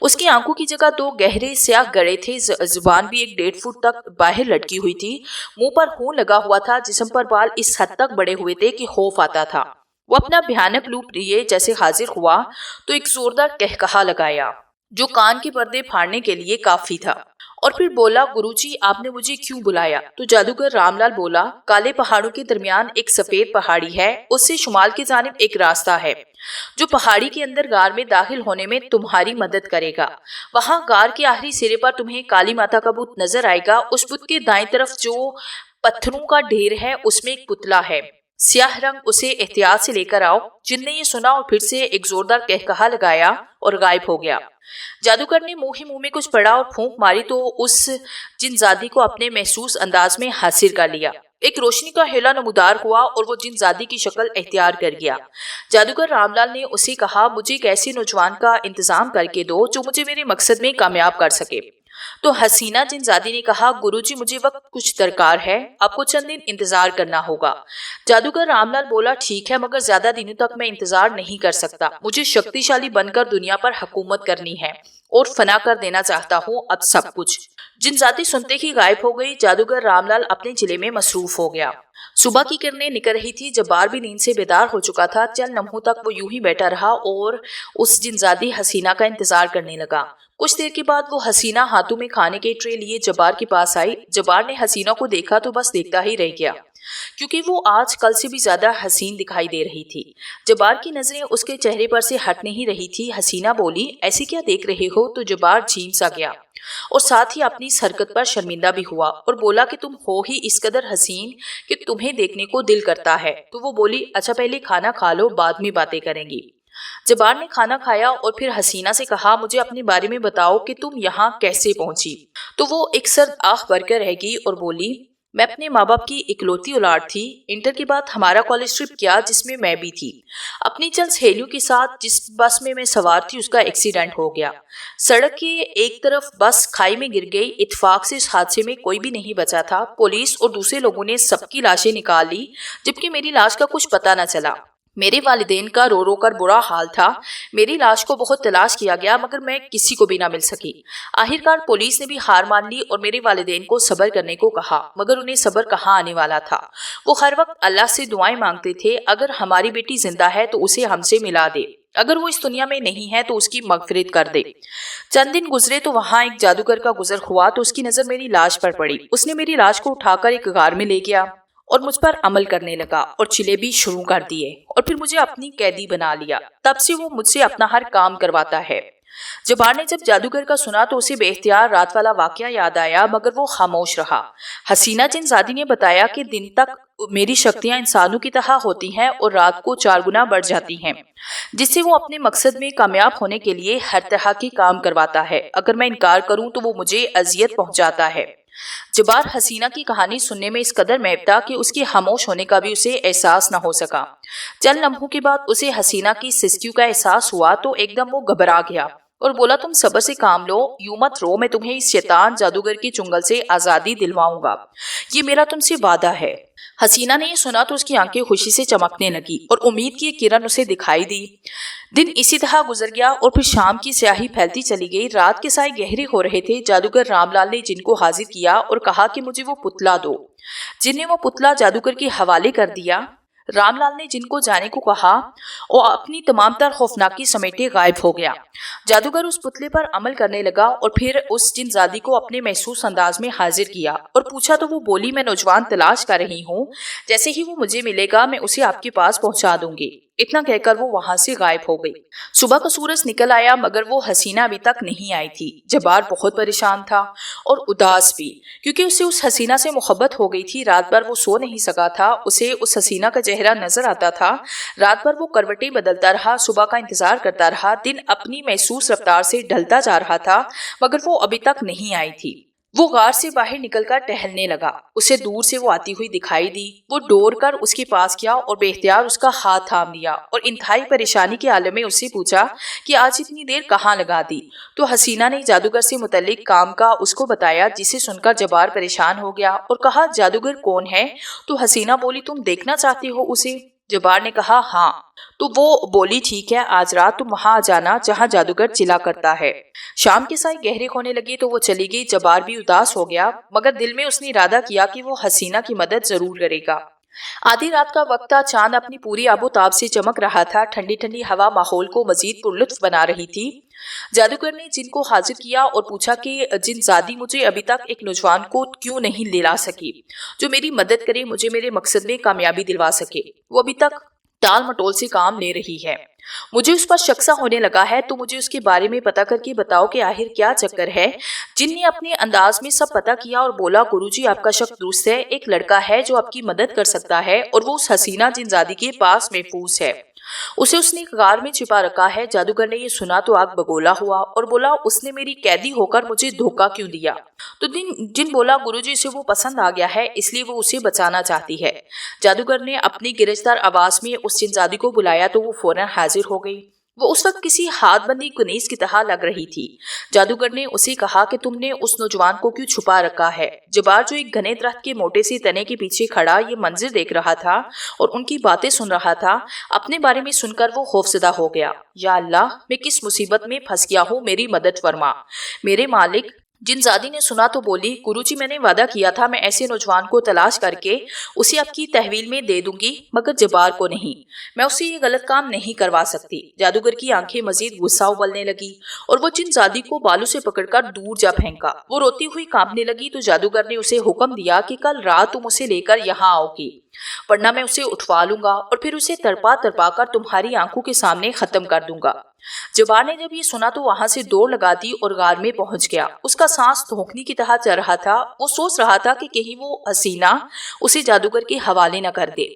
اس کی آنکھوں کی جگہ دو گہرے سیاہ گڑے تھے، زبان بھی 1.5 فٹ تک باہر لٹکی ہوئی تھی، منہ پر خون لگا ہوا تھا، جسم پر بال اس حد تک بڑے ہوئے تھے کہ خوف آتا تھا۔ وہ اپنا بھیانک روپ لیے جیسے حاضر ہوا تو ایک زوردار قہقہا لگایا جو کان کے پردے پھاڑنے کے لیے کافی تھا، اور پھر بولا، گروجی آپ نے مجھے کیوں بلایا؟ تو جادوگر رام لال بولا، کالے پہاڑوں کے درمیان ایک سفید پہاڑی ہے، اس سے شمال کی جانب ایک راستہ ہے جو پہاڑی کے اندر غار میں داخل ہونے میں تمہاری مدد کرے گا۔ وہاں غار کے آخری سرے پر تمہیں کالی ماتا کا بت نظر آئے گا، اس بت کے دائیں طرف جو پتھروں کا ڈھیر ہے اس میں ایک پتلا ہے سیاہ رنگ، اسے احتیاط سے لے کر آؤ۔ جن نے یہ سنا اور پھر سے ایک زوردار قہقہا لگایا اور غائب ہو گیا۔ جادوگر نے منہ ہی منہ میں کچھ پڑا اور پھونک ماری تو اس جن زادی کو اپنے محسوس انداز میں حاصل کر لیا۔ ایک روشنی کا ہیلا نمودار ہوا اور وہ جن زادی کی شکل اختیار کر گیا۔ جادوگر رام لال نے اسے کہا، مجھے ایک ایسے نوجوان کا انتظام کر کے دو جو مجھے میرے مقصد میں کامیاب کر سکے۔ تو حسینہ جن زادی نے کہا، گروجی مجھے وقت کچھ درکار ہے، آپ کو چند دن انتظار کرنا ہوگا۔ جادوگر رام لال بولا، ٹھیک ہے، مگر زیادہ دنوں تک میں انتظار نہیں کر سکتا، مجھے شکتیشالی بن کر دنیا پر حکومت کرنی ہے اور فنا کر دینا چاہتا ہوں اب سب کچھ۔ جن زادی سنتے ہی غائب ہو گئی۔ جادوگر رام لال اپنے چلے میں مصروف ہو گیا۔ صبح کی کرنیں نکل رہی تھی، جبار بھی نیند سے بیدار ہو چکا تھا۔ چند لمحوں تک وہ یوں ہی بیٹھا رہا اور اس جن زادی حسینہ کا انتظار کرنے لگا۔ کچھ دیر کے بعد وہ حسینہ ہاتھوں میں کھانے کے ٹرے لیے جبار کے پاس آئی۔ جبار نے حسینہ کو دیکھا تو بس دیکھتا ہی رہ گیا، کیونکہ وہ آج کل سے بھی زیادہ حسین دکھائی دے رہی تھی۔ جبار کی نظریں اس کے چہرے پر سے ہٹ نہیں رہی تھی۔ حسینہ بولی، ایسے کیا دیکھ رہے ہو؟ تو جبار جھیم سا گیا اور ساتھ ہی اپنی اس حرکت پر شرمندہ بھی ہوا اور بولا کہ تم ہو ہی اس قدر حسین کہ تمہیں دیکھنے کو دل کرتا ہے۔ تو وہ بولی، اچھا پہلے کھانا کھا لو، بعد میں باتیں کریں گی۔ جبار نے کھانا کھایا اور پھر حسینہ سے کہا، مجھے اپنے بارے میں بتاؤ کہ تم یہاں کیسے پہنچی؟ تو وہ ایک سرد آہ بھر کر رہ گئی اور بولی، میں اپنے ماں باپ کی اکلوتی اولاد تھی۔ انٹر کے بعد ہمارا کالج ٹرپ کیا جس میں میں بھی تھی۔ اپنی چند سہیلیوں کے ساتھ جس بس میں سوار تھی اس کا ایکسیڈنٹ ہو گیا۔ سڑک کے ایک طرف بس کھائی میں گر گئی۔ اتفاق سے اس حادثے میں کوئی بھی نہیں بچا تھا۔ پولیس اور دوسرے لوگوں نے سب کی لاشیں نکال لی، جبکہ میری لاش کا کچھ پتہ نہ چلا۔ میرے والدین کا رو رو کر برا حال تھا۔ میری لاش کو بہت تلاش کیا گیا مگر میں کسی کو بھی نہ مل سکی۔ آخرکار پولیس نے بھی ہار مان لی اور میرے والدین کو صبر کرنے کو کہا، مگر انہیں صبر کہاں آنے والا تھا۔ وہ ہر وقت اللہ سے دعائیں مانگتے تھے، اگر ہماری بیٹی زندہ ہے تو اسے ہم سے ملا دے، اگر وہ اس دنیا میں نہیں ہے تو اس کی مغفرت کر دے۔ چند دن گزرے تو وہاں ایک جادوگر کا گزر ہوا تو اس کی نظر میری لاش پر پڑی۔ اس نے میری لاش کو اٹھا کر ایک غار میں لے گیا اور مجھ پر عمل کرنے لگا اور چلے بھی شروع کر دیے اور پھر مجھے اپنی قیدی بنا لیا۔ تب سے وہ مجھ سے اپنا ہر کام کرواتا ہے۔ جبار نے جب جادوگر کا سنا تو اسے بے اختیار رات والا واقعہ یاد آیا، مگر وہ خاموش رہا۔ حسینہ جن زادی نے بتایا کہ دن تک میری شکتیاں انسانوں کی طرح ہوتی ہیں اور رات کو 4 گنا بڑھ جاتی ہیں، جس سے وہ اپنے مقصد میں کامیاب ہونے کے لیے ہر طرح کی کام کرواتا ہے۔ اگر میں انکار کروں تو وہ مجھے اذیت پہنچاتا ہے۔ جبار حسینہ کی کہانی سننے میں اس قدر محب تھا کہ اس کے خاموش ہونے کا بھی اسے احساس نہ ہو سکا۔ چند لمحوں کے بعد اسے حسینہ کی سستیوں کا احساس ہوا تو ایک دم وہ گھبرا گیا اور بولا، تم صبر سے کام لو، یوں مت رو، میں تمہیں اس شیطان جادوگر کی چنگل سے آزادی دلواؤں گا، یہ میرا تم سے وعدہ ہے۔ حسینہ نے یہ سنا تو اس کی آنکھیں خوشی سے چمکنے لگی اور امید کی ایک کرن اسے دکھائی دی۔ دن اسی طرح گزر گیا اور پھر شام کی سیاہی پھیلتی چلی گئی۔ رات کے سائے گہرے ہو رہے تھے۔ جادوگر رام لال نے جن کو حاضر کیا اور کہا کہ مجھے وہ پتلا دو۔ جن نے وہ پتلا جادوگر کے حوالے کر دیا۔ رام لال نے جن کو جانے کو کہا اور اپنی تمام تر خوفناکی سمیٹے غائب ہو گیا۔ جادوگر اس پتلے پر عمل کرنے لگا اور پھر اس جن زادی کو اپنے محسوس انداز میں حاضر کیا اور پوچھا تو وہ بولی، میں نوجوان تلاش کر رہی ہوں، جیسے ہی وہ مجھے ملے گا میں اسے آپ کے پاس پہنچا دوں گی۔ اتنا کہہ کر وہ وہاں سے غائب ہو گئی۔ صبح کا سورج نکل آیا مگر وہ حسینہ ابھی تک نہیں آئی تھی۔ جبار بہت پریشان تھا اور اداس بھی، کیونکہ اسے اس حسینہ سے محبت ہو گئی تھی۔ رات بھر وہ سو نہیں سکا تھا، اسے اس حسینہ کا چہرہ نظر آتا تھا۔ رات بھر وہ کروٹیں بدلتا رہا، صبح کا انتظار کرتا رہا۔ دن اپنی محسوس رفتار سے ڈھلتا جا رہا تھا مگر وہ ابھی تک نہیں آئی تھی۔ وہ غار سے باہر نکل کر ٹہلنے لگا۔ اسے دور سے وہ آتی ہوئی دکھائی دی۔ وہ دوڑ کر اس کے پاس گیا اور بے اختیار اس کا ہاتھ تھام لیا اور انتہائی پریشانی کے عالم میں اس سے پوچھا کہ آج اتنی دیر کہاں لگا دی؟ تو حسینہ نے جادوگر سے متعلق کام کا اس کو بتایا، جسے سن کر جبار پریشان ہو گیا اور کہا، جادوگر کون ہے؟ تو حسینہ بولی، تم دیکھنا چاہتے ہو اسے؟ جبار نے کہا ہاں۔ تو وہ بولی ٹھیک ہے، آج رات تم وہاں آ جانا جہاں جادوگر چلا کرتا ہے۔ شام کے سائے گہرے ہونے لگے تو وہ چلی گئی۔ جبار بھی اداس ہو گیا، مگر دل میں اس نے ارادہ کیا کہ وہ حسینہ کی مدد ضرور کرے گا۔ آدھی رات کا وقت تھا، چاند اپنی پوری آب و تاب سے چمک رہا تھا، ٹھنڈی ٹھنڈی ہوا ماحول کو مزید پرلطف بنا رہی تھی۔ جادوگر نے جن کو حاضر کیا اور پوچھا کہ جن زادی مجھے ابھی تک ایک نوجوان کو کیوں نہیں لے لا سکی جو میری مدد کرے، مجھے میرے مقصد میں کامیابی دلوا سکے۔ وہ ابھی تک ٹال مٹول سے کام لے رہی ہے، مجھے اس پر شک سا ہونے لگا ہے، تو مجھے اس کے بارے میں پتہ کر کے بتاؤ کہ آخر کیا چکر ہے۔ جن نے اپنے انداز میں سب پتہ کیا اور بولا گروجی آپ کا شک درست ہے، ایک لڑکا ہے جو آپ کی مدد کر سکتا ہے اور وہ اس حسینہ جن زادی کے پاس محفوظ ہے، اسے اس نے غار میں چھپا رکھا ہے۔ جادوگر نے یہ سنا تو آگ بگولا ہوا اور بولا اس نے میری قیدی ہو کر مجھے دھوکہ کیوں دیا؟ تو جن بولا گروجی سے وہ پسند آ گیا ہے، اس لیے وہ اسے بچانا چاہتی ہے۔ جادوگر نے اپنی گرجدار آواز میں اس جنزادی کو بلایا تو وہ فوراً حاضر ہو گئی۔ وہ اس وقت کسی ہاتھ بندی کنیز کی طرح لگ رہی تھی۔ جادوگر نے اسے کہا کہ تم نے اس نوجوان کو کیوں چھپا رکھا ہے؟ جبار جو ایک گھنے درخت کے موٹے سے تنے کے پیچھے کھڑا یہ منظر دیکھ رہا تھا اور ان کی باتیں سن رہا تھا، اپنے بارے میں سن کر وہ خوفزدہ ہو گیا۔ یا اللہ، میں کس مصیبت میں پھنس گیا ہوں، میری مدد فرما میرے مالک۔ جن زادی نے سنا تو بولی گروجی میں نے وعدہ کیا تھا میں ایسے نوجوان کو تلاش کر کے اسے آپ کی تحویل میں دے دوں گی، مگر جبار کو نہیں، میں اسے یہ غلط کام نہیں کروا سکتی۔ جادوگر کی آنکھیں مزید غصہ ابلنے لگی اور وہ جن زادی کو بالوں سے پکڑ کر دور جا پھینکا۔ وہ روتی ہوئی کانپنے لگی تو جادوگر نے اسے حکم دیا کہ کل رات تم اسے لے کر یہاں آؤ گی، ورنہ میں اسے اٹھوا لوں گا اور پھر اسے تڑپا تڑپا کر تمہاری آنکھوں کے سامنے ختم کر دوں گا۔ جبار نے جب یہ سنا تو وہاں سے دوڑ لگا دی اور غار میں پہنچ گیا۔ اس کا سانس دھونکنے کی طرح چل رہا تھا، وہ سوچ رہا تھا کہ کہیں وہ حسینہ اسے جادوگر کے حوالے نہ کر دے۔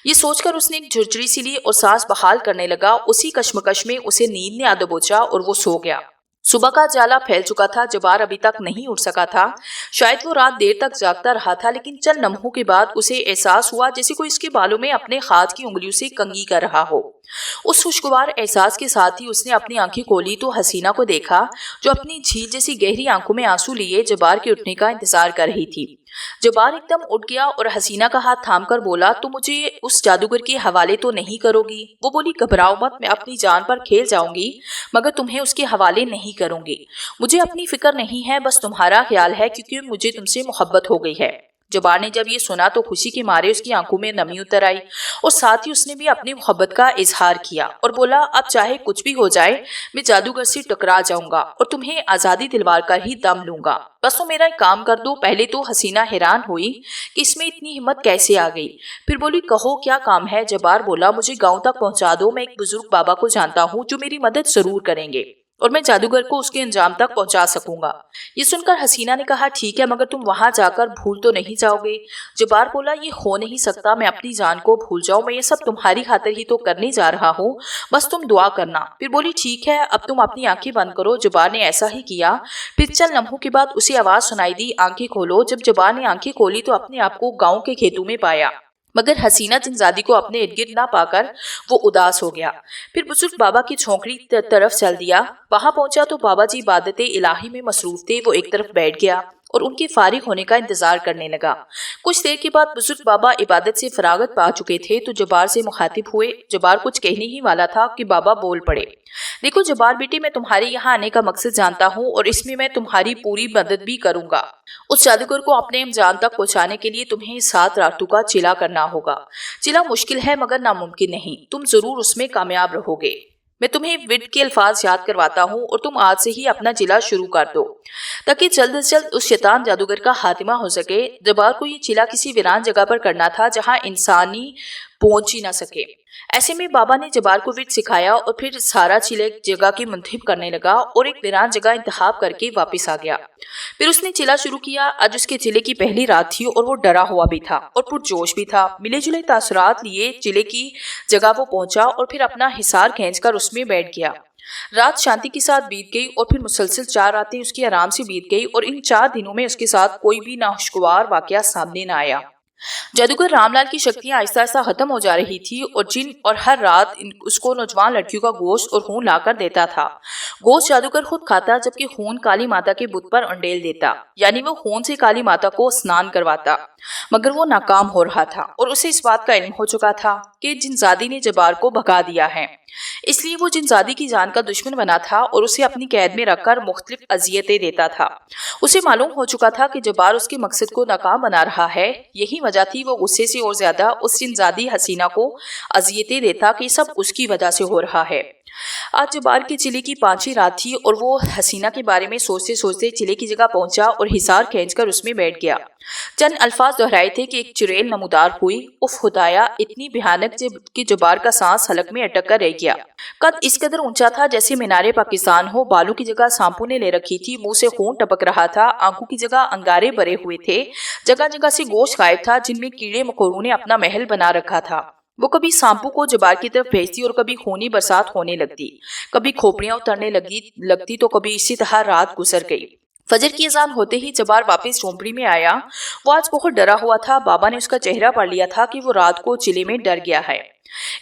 یہ سوچ کر اس نے ایک جھرجھری سی لی اور سانس بحال کرنے لگا۔ اسی کشمکش میں اسے نیند نے آ دبوچا اور وہ سو گیا۔ صبح کا جالا پھیل چکا تھا، جبار ابھی تک نہیں اٹھ سکا تھا۔ شاید وہ رات دیر تک جاگتا رہا تھا، لیکن چند لمحوں کے بعد اسے احساس ہوا جیسے کوئی اس کے بالوں میں اپنے ہاتھ کی انگلیوں سے کنگھی کر رہا ہو۔ اس خوشگوار احساس کے ساتھ ہی اس نے اپنی آنکھیں کھولی تو حسینہ کو دیکھا جو اپنی جھیل جیسی گہری آنکھوں میں آنسو لیے جبار کے اٹھنے کا انتظار کر رہی تھی۔ جبار ایک دم اٹھ گیا اور حسینہ کا ہاتھ تھام کر بولا تم مجھے اس جادوگر کے حوالے تو نہیں کرو گی؟ وہ بولی گھبراؤ مت، میں اپنی جان پر کھیل جاؤں گی مگر تمہیں اس کے حوالے نہیں کروں گی۔ مجھے اپنی فکر نہیں ہے، بس تمہارا خیال ہے کیونکہ مجھے تم سے محبت ہو گئی ہے۔ جبار نے جب یہ سنا تو خوشی کے مارے اس کی آنکھوں میں نمی اتر آئی اور ساتھ ہی اس نے بھی اپنی محبت کا اظہار کیا اور بولا اب چاہے کچھ بھی ہو جائے میں جادوگر سے ٹکرا جاؤں گا اور تمہیں آزادی دلوا کر ہی دم لوں گا، بس تم میرا ایک کام کر دو۔ پہلے تو حسینہ حیران ہوئی کہ اس میں اتنی ہمت کیسے آ گئی، پھر بولی کہو کیا کام ہے؟ جبار بولا مجھے گاؤں تک پہنچا دو، میں ایک بزرگ بابا کو جانتا ہوں جو میری مدد ضرور کریں گے اور میں جادوگر کو اس کے انجام تک پہنچا سکوں گا۔ یہ سن کر حسینہ نے کہا ٹھیک ہے، مگر تم وہاں جا کر بھول تو نہیں جاؤ گے؟ جبار بولا یہ ہو نہیں سکتا، میں اپنی جان کو بھول جاؤں، میں یہ سب تمہاری خاطر ہی تو کرنے جا رہا ہوں، بس تم دعا کرنا۔ پھر بولی ٹھیک ہے، اب تم اپنی آنکھیں بند کرو۔ جبار نے ایسا ہی کیا۔ پھر چند لمحوں کے بعد اسے آواز سنائی دی آنکھیں کھولو۔ جب جبار نے آنکھیں کھولی تو اپنے آپ کو گاؤں کے کھیتوں میں پایا، مگر حسینہ جنزادی کو اپنے ارد گرد نہ پا کر وہ اداس ہو گیا۔ پھر بزرگ بابا کی جھونپڑی طرف چل دیا۔ وہاں پہنچا تو بابا جی عبادت الہی میں مصروف تھے۔ وہ ایک طرف بیٹھ گیا اور ان کے فارغ ہونے کا انتظار کرنے لگا۔ کچھ دیر کے بعد بزرگ بابا عبادت سے فراغت پا چکے تھے تو جبار سے مخاطب ہوئے۔ جبار کچھ کہنے ہی والا تھا کہ بابا بول پڑے، دیکھو جبار بیٹے، میں تمہارے یہاں آنے کا مقصد جانتا ہوں اور اس میں تمہاری پوری مدد بھی کروں گا۔ اس جادوگر کو اپنے انجام تک پہنچانے کے لیے تمہیں 7 راتوں کا چلا کرنا ہوگا۔ چلا مشکل ہے مگر ناممکن نہیں، تم ضرور اس میں کامیاب رہو گے۔ میں تمہیں ورد کے الفاظ یاد کرواتا ہوں اور تم آج سے ہی اپنا چلا شروع کر دو تاکہ جلد از جلد اس شیطان جادوگر کا خاتمہ ہو سکے۔ جبار کو یہ چلا کسی ویران جگہ پر کرنا تھا جہاں انسانی پہنچ ہی نہ سکے۔ ایسے میں بابا نے جبار کو ورد سکھایا اور پھر سارا چلا ایک جگہ کی منتخب کرنے لگا اور ایک ویران جگہ انتخاب کر کے واپس آ گیا۔ پھر اس نے چلا شروع کیا۔ آج اس کے چلے کی پہلی رات تھی اور وہ ڈرا ہوا بھی تھا اور پرجوش بھی تھا۔ ملے جلے تاثرات لیے چلے کی جگہ وہ پہنچا اور پھر اپنا حصار کھینچ کر اس میں بیٹھ گیا۔ رات شانتی کے ساتھ بیت گئی اور پھر مسلسل 4 راتیں اس کی آرام سے بیت گئی اور ان 4 دنوں میں اس کے ساتھ کوئی بھی ناخوشگوار واقعہ سامنے نہ آیا۔ جادوگر رام لال کی شکتیاں آہستہ آہستہ ختم ہو جا رہی تھی اور جن اور ہر رات اس کو نوجوان لڑکیوں کا گوشت اور خون لا کر دیتا تھا۔ گوشت جادوگر خود کھاتا جبکہ خون کالی ماتا کے بت پر انڈیل دیتا، یعنی وہ خون سے کالی ماتا کو اسنان کرواتا، مگر وہ ناکام ہو رہا تھا اور اسے اس بات کا علم ہو چکا تھا کہ جنزادی نے جبار کو بھگا دیا ہے، اس لیے وہ جنزادی کی جان کا دشمن بنا تھا اور اسے اپنی قید میں رکھ کر مختلف اذیتیں دیتا تھا۔ اسے معلوم ہو چکا تھا کہ جبار اس کے مقصد کو ناکام بنا رہا ہے، یہی وجہ تھی وہ غصے سے اور زیادہ اس جنزادی حسینہ کو اذیتیں دیتا کہ سب اس کی وجہ سے ہو رہا ہے۔ آج جبار کے چلے کی 5ویں رات تھی اور وہ حسینہ کے بارے میں سوچتے سوچتے چلے کی جگہ پہنچا اور حصار کھینچ کر اس میں بیٹھ گیا۔ چند الفاظ دہرائے تھے کہ ایک چڑیل نمودار ہوئی، اف خدایا، اتنی بھیانک کہ جبار کا سانس حلق میں اٹک کر رہ گیا۔ قد اس قدر اونچا تھا جیسے مینار پاکستان ہو، بالوں کی جگہ سانپو نے لے رکھی تھی، منہ سے خون ٹپک رہا تھا، آنکھوں کی جگہ انگارے بھرے ہوئے تھے، جگہ جگہ سے گوشت غائب تھا جن میں کیڑے مکوڑوں نے اپنا محل بنا رکھا تھا۔ وہ کبھی سانپو کو جبار کی طرف بھیجتی اور کبھی خونی برسات ہونے لگتی، کبھی کھوپڑیاں اترنے لگتی تو کبھی اسی طرح رات گزر گئی۔ فجر کی اذان ہوتے ہی جبار واپس جھونپڑی میں آیا۔ وہ آج بہت ڈرا ہوا تھا، بابا نے اس کا چہرہ پڑھ لیا تھا کہ وہ رات کو چلے میں ڈر گیا ہے،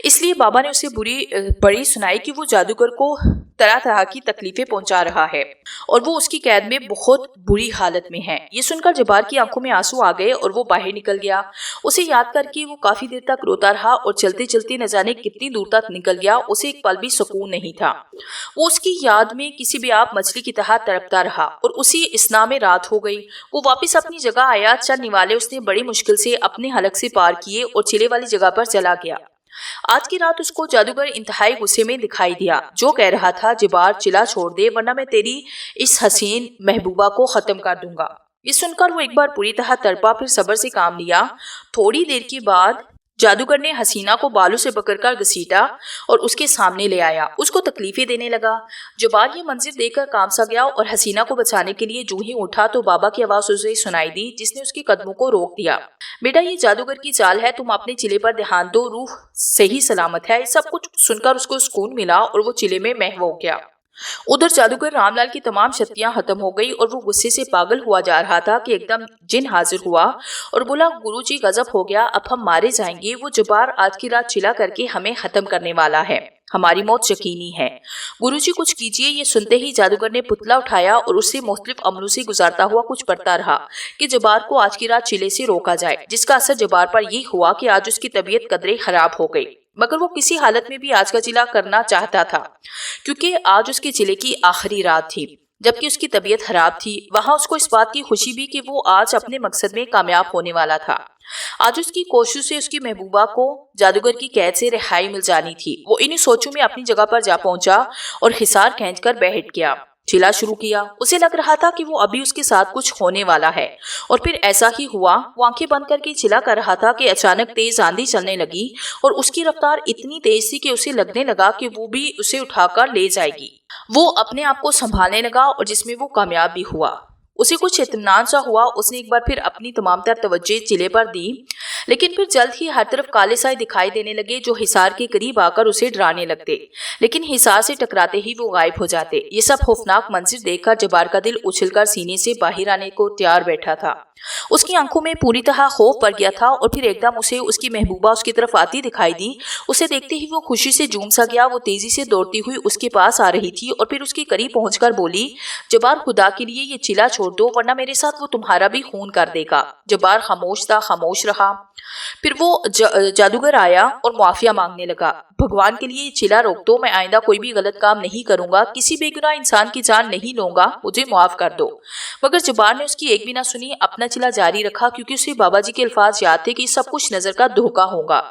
اس لیے بابا نے اسے بڑی سنائی کہ وہ جادوگر کو طرح طرح کی تکلیفیں پہنچا رہا ہے اور وہ اس کی قید میں بہت بری حالت میں ہے۔ یہ سن کر جبار کی آنکھوں میں آنسو آ گئے اور وہ باہر نکل گیا۔ اسے یاد کر کے وہ کافی دیر تک روتا رہا اور چلتے چلتے نہ جانے کتنی دور تک نکل گیا، اسے ایک پل بھی سکون نہیں تھا۔ وہ اس کی یاد میں کسی بھی آپ مچھلی کی طرح تڑپتا رہا اور اسی اسنا میں رات ہو گئی۔ وہ واپس اپنی جگہ آیا، چند نوالے اس نے بڑی مشکل سے اپنے حلق سے پار کیے اور چلے والی جگہ پر چلا گیا۔ آج کی رات اس کو جادوگر انتہائی غصے میں دکھائی دیا، جو کہہ رہا تھا جبار چلا چھوڑ دے ورنہ میں تیری اس حسین محبوبہ کو ختم کر دوں گا۔ یہ سن کر وہ ایک بار پوری طرح تڑپا، پھر صبر سے کام لیا۔ تھوڑی دیر کے بعد جادوگر نے حسینہ کو بالوں سے پکڑ کر گھسیٹا اور اس کے سامنے لے آیا، اس کو تکلیفیں دینے لگا۔ جبار یہ منظر دیکھ کر کام سا گیا اور حسینہ کو بچانے کے لیے جو ہی اٹھا تو بابا کی آواز اسے سنائی دی جس نے اس کے قدموں کو روک دیا۔ بیٹا یہ جادوگر کی چال ہے، تم اپنے چلے پر دھیان دو، روح صحیح سلامت ہے۔ سب کچھ سن کر اس کو سکون ملا اور وہ چلے میں محو ہو گیا۔ ادھر جادوگر رام لال کی تمام شکتیاں ختم ہو گئی اور وہ غصے سے پاگل ہوا جا رہا تھا کہ ایک دم جن حاضر ہوا اور بولا گرو جی غضب ہو گیا، اب ہم مارے جائیں گے۔ وہ جبار آج کی رات چلا کر کے ہمیں ختم کرنے والا ہے، ہماری موت یقینی ہے، گرو جی کچھ کیجیے۔ یہ سنتے ہی جادوگر نے پتلا اٹھایا اور اس سے مختلف عملوں سے گزارتا ہوا کچھ پڑھتا رہا کہ جبار کو آج کی رات چلے سے روکا جائے، جس کا اثر جبار پر یہ ہوا کہ آج اس کی طبیعت قدرے خراب ہو گئی، مگر وہ کسی حالت میں بھی آج کا چلا کرنا چاہتا تھا کیونکہ آج اس کے چلے کی آخری رات تھی جبکہ اس کی طبیعت خراب تھی۔ وہاں اس کو اس بات کی خوشی بھی کہ وہ آج اپنے مقصد میں کامیاب ہونے والا تھا۔ آج اس کی کوشش سے اس کی محبوبہ کو جادوگر کی قید سے رہائی مل جانی تھی۔ وہ انہی سوچوں میں اپنی جگہ پر جا پہنچا اور حصار کھینچ کر بیٹھ گیا، چلا شروع کیا۔ اسے لگ رہا تھا کہ وہ ابھی اس کے ساتھ کچھ ہونے والا ہے اور پھر ایسا ہی ہوا۔ وہ آنکھیں بند کر کے چلا کر رہا تھا کہ اچانک تیز آندھی چلنے لگی اور اس کی رفتار اتنی تیز تھی کہ اسے لگنے لگا کہ وہ بھی اسے اٹھا کر لے جائے گی۔ وہ اپنے آپ کو سنبھالنے لگا اور جس میں وہ کامیاب بھی ہوا۔ اسے کچھ اطمینان سا ہوا۔ اس نے ایک بار پھر اپنی تمام تر توجہ چلے پر دی، لیکن پھر جلد ہی ہر طرف کالے سائے دکھائی دینے لگے جو حصار کے قریب آ کر اسے ڈرانے لگتے، لیکن حصار سے ٹکراتے ہی وہ غائب ہو جاتے۔ یہ سب خوفناک منظر دیکھ کر جبار کا دل اچھل کر سینے سے باہر آنے کو تیار بیٹھا تھا۔ اس کی آنکھوں میں پوری طرح خوف بھر گیا تھا اور پھر ایک دم اسے اس کی محبوبہ اس کی طرف آتی دکھائی دی۔ اسے دیکھتے ہی وہ خوشی سے جھوم سا گیا۔ وہ تیزی سے دوڑتی ہوئی اس کے پاس آ رہی تھی اور پھر اس کے قریب پہنچ کر بولی، جبار خدا کے لیے یہ چلا چھوڑ دو ورنہ میرے ساتھ وہ تمہارا بھی خون کر دے گا۔ جبار خاموش تھا، خاموش رہا۔ پھر وہ جادوگر آیا اور معافیہ مانگنے لگا، بھگوان کے لیے یہ چلا روک دو، میں آئندہ کوئی بھی غلط کام نہیں کروں گا، کسی بے گناہ انسان کی جان نہیں لوں گا، مجھے معاف کر دو۔ مگر جبار نے اس کی ایک بھی نہ سنی، اپنا چلا جاری رکھا کیونکہ اسے بابا جی کے الفاظ یاد تھے کہ سب کچھ نظر کا دھوکا ہوگا۔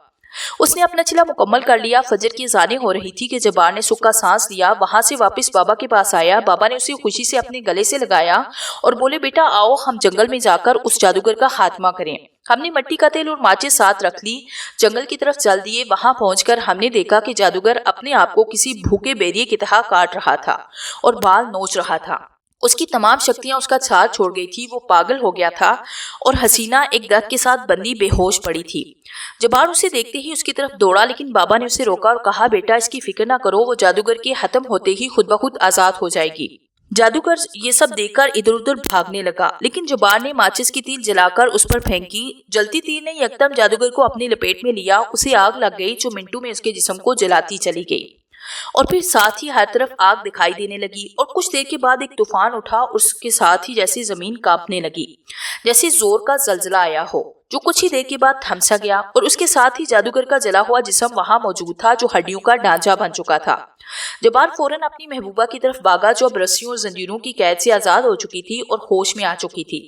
اس نے اپنا چلا مکمل کر لیا۔ فجر کی اذانیں ہو رہی تھی کہ جبار نے سکھ کا سانس لیا، وہاں سے واپس بابا کے پاس آیا۔ بابا نے اسے خوشی سے اپنے گلے سے لگایا اور بولے، بیٹا آؤ ہم جنگل میں جا کر اس جادوگر کا خاتمہ کریں۔ ہم نے مٹی کا تیل اور ماچس ساتھ رکھ لی، جنگل کی طرف چل دیے۔ وہاں پہنچ کر ہم نے دیکھا کہ جادوگر اپنے آپ کو کسی بھوکے بیریے کی طرح کاٹ رہا تھا اور بال نوچ رہا تھا۔ اس کی تمام شکتیاں اس کا ساتھ چھوڑ گئی تھی، وہ پاگل ہو گیا تھا اور حسینہ ایک درد کے ساتھ بندی بے ہوش پڑی تھی۔ جبار اسے دیکھتے ہی اس کی طرف دوڑا، لیکن بابا نے اسے روکا اور کہا، بیٹا اس کی فکر نہ کرو، وہ جادوگر کے ختم ہوتے ہی خود بخود آزاد ہو جائے گی۔ جادوگر یہ سب دیکھ کر ادھر ادھر بھاگنے لگا، لیکن جبار نے ماچس کی تیل جلا کر اس پر پھینکی۔ جلتی تیر نے یکدم جادوگر کو اپنی لپیٹ میں لیا، اسے آگ لگ گئی جو منٹوں میں اس کے جسم کو جلاتی چلی گئی، اور پھر ساتھ ہی ہر طرف آگ دکھائی دینے لگی، اور کچھ دیر کے بعد ایک طوفان اٹھا اور اس کے ساتھ ہی جیسے زمین کانپنے لگی، جیسے زور کا زلزلہ آیا ہو، جو کچھ ہی دیر کے بعد تھم سا گیا، اور اس کے ساتھ ہی جادوگر کا جلا ہوا جسم وہاں موجود تھا جو ہڈیوں کا ڈھانچہ بن چکا تھا۔ جبار فوراً اپنی محبوبہ کی طرف بھاگا جو اب رسیوں اور زنجیروں کی قید سے آزاد ہو چکی تھی اور ہوش میں آ چکی تھی۔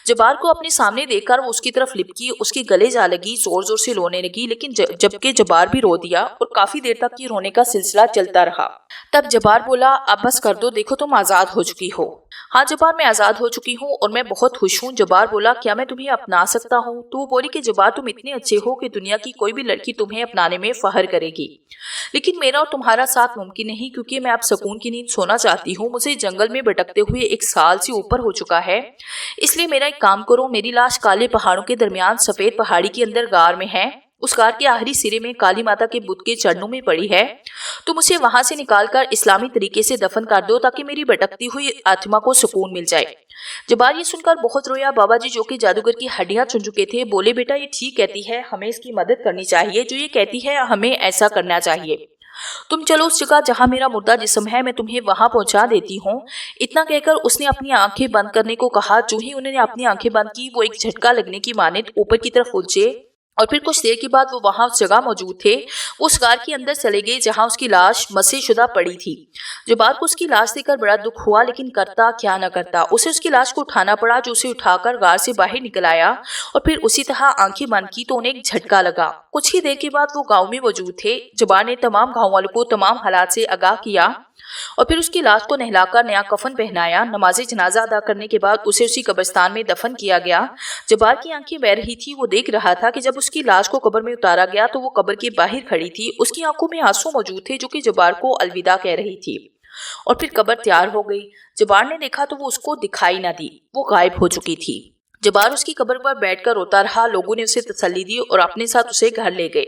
جبار کو اپنے سامنے دیکھ کر وہ اس کی طرف لپکی، اس کے گلے جا لگی، زور زور سے رونے لگی، لیکن جبکہ جبار بھی رو دیا اور کافی دیر تک یہ رونے کا سلسلہ چلتا رہا۔ تب جبار بولا، اب بس کر دو، دیکھو تم آزاد ہو چکی ہو۔ ہاں جبار، میں آزاد ہو چکی ہوں اور میں بہت خوش ہوں۔ جبار بولا، کیا میں تمہیں اپنا سکتا ہوں؟ تو وہ بولی کہ جبار، تم اتنے اچھے ہو کہ دنیا کی کوئی بھی لڑکی تمہیں اپنانے میں فخر کرے گی، لیکن میرا اور تمہارا ساتھ ممکن نہیں، کیونکہ میں اب سکون کی نیند سونا چاہتی ہوں۔ مجھے جنگل میں بھٹکتے ہوئے 1 سال سے اوپر ہو چکا ہے، اس لیے میرا ایک کام کرو، میری لاش کالے پہاڑوں کے درمیان سفید پہاڑی کے اندر غار میں ہے، اس غار کے آخری سرے میں کالی ماتا کے بت کے چرنوں میں پڑی ہے، تم اسے وہاں سے نکال کر اسلامی طریقے سے دفن کر دو تاکہ میری بھٹکتی ہوئی آتما کو سکون مل جائے۔ جبار یہ سن کر بہت رویا۔ بابا جی جو کہ جادوگر کی ہڈیاں چن چکے تھے بولے، بیٹا یہ ٹھیک کہتی ہے، ہمیں اس کی مدد کرنی چاہیے، جو یہ کہتی ہے ہمیں ایسا کرنا چاہیے، تم چلو اس جگہ جہاں میرا مردہ جسم ہے، میں تمہیں وہاں پہنچا دیتی ہوں۔ اتنا کہہ کر اس نے اپنی آنکھیں بند کرنے کو کہا۔ جو ہی انہوں نے اپنی آنکھیں بند کی، وہ ایک جھٹکا لگنے کی مانند اوپر کی طرف الجھے، اور پھر کچھ دیر کے بعد وہ وہاں اس جگہ موجود تھے۔ وہ اس غار کے اندر چلے گئے جہاں اس کی لاش مسح شدہ پڑی تھی۔ جبار کو اس کی لاش دیکھ کر بڑا دکھ ہوا، لیکن کرتا کیا نہ کرتا، اسے اس کی لاش کو اٹھانا پڑا، جو اسے اٹھا کر غار سے باہر نکل آیا، اور پھر اسی طرح آنکھیں بند کی تو انہیں ایک جھٹکا لگا۔ کچھ ہی دیر کے بعد وہ گاؤں میں موجود تھے۔ جبار نے تمام گاؤں والوں کو تمام حالات سے آگاہ کیا، اور پھر اس کی لاش کو نہلا کر نیا کفن پہنایا۔ نماز جنازہ ادا کرنے کے بعد اسے اسی قبرستان میں دفن کیا گیا۔ جبار کی آنکھیں بہہ رہی تھی، وہ دیکھ رہا تھا کہ جب اس کی لاش کو قبر میں اتارا گیا تو وہ قبر کے باہر کھڑی تھی، اس کی آنکھوں میں آنسو موجود تھے جو کہ جبار کو الوداع کہہ رہی تھی، اور پھر قبر تیار ہو گئی۔ جبار نے دیکھا تو وہ اس کو دکھائی نہ دی، وہ غائب ہو چکی تھی۔ جبار اس کی قبر پر بیٹھ کر روتا رہا۔ لوگوں نے اسے تسلی دی اور اپنے ساتھ اسے گھر لے گئے۔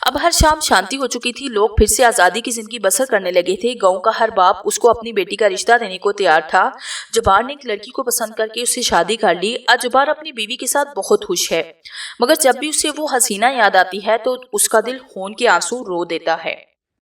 اب ہر شام شانتی ہو چکی تھی، لوگ پھر سے آزادی کی زندگی بسر کرنے لگے تھے۔ گاؤں کا ہر باپ اس کو اپنی بیٹی کا رشتہ دینے کو تیار تھا۔ جبار نے ایک لڑکی کو پسند کر کے اس سے شادی کر لی۔ آج جبار اپنی بیوی کے ساتھ بہت خوش ہے، مگر جب بھی اسے وہ حسینہ یاد آتی ہے تو اس کا دل خون کے آنسو رو دیتا ہے۔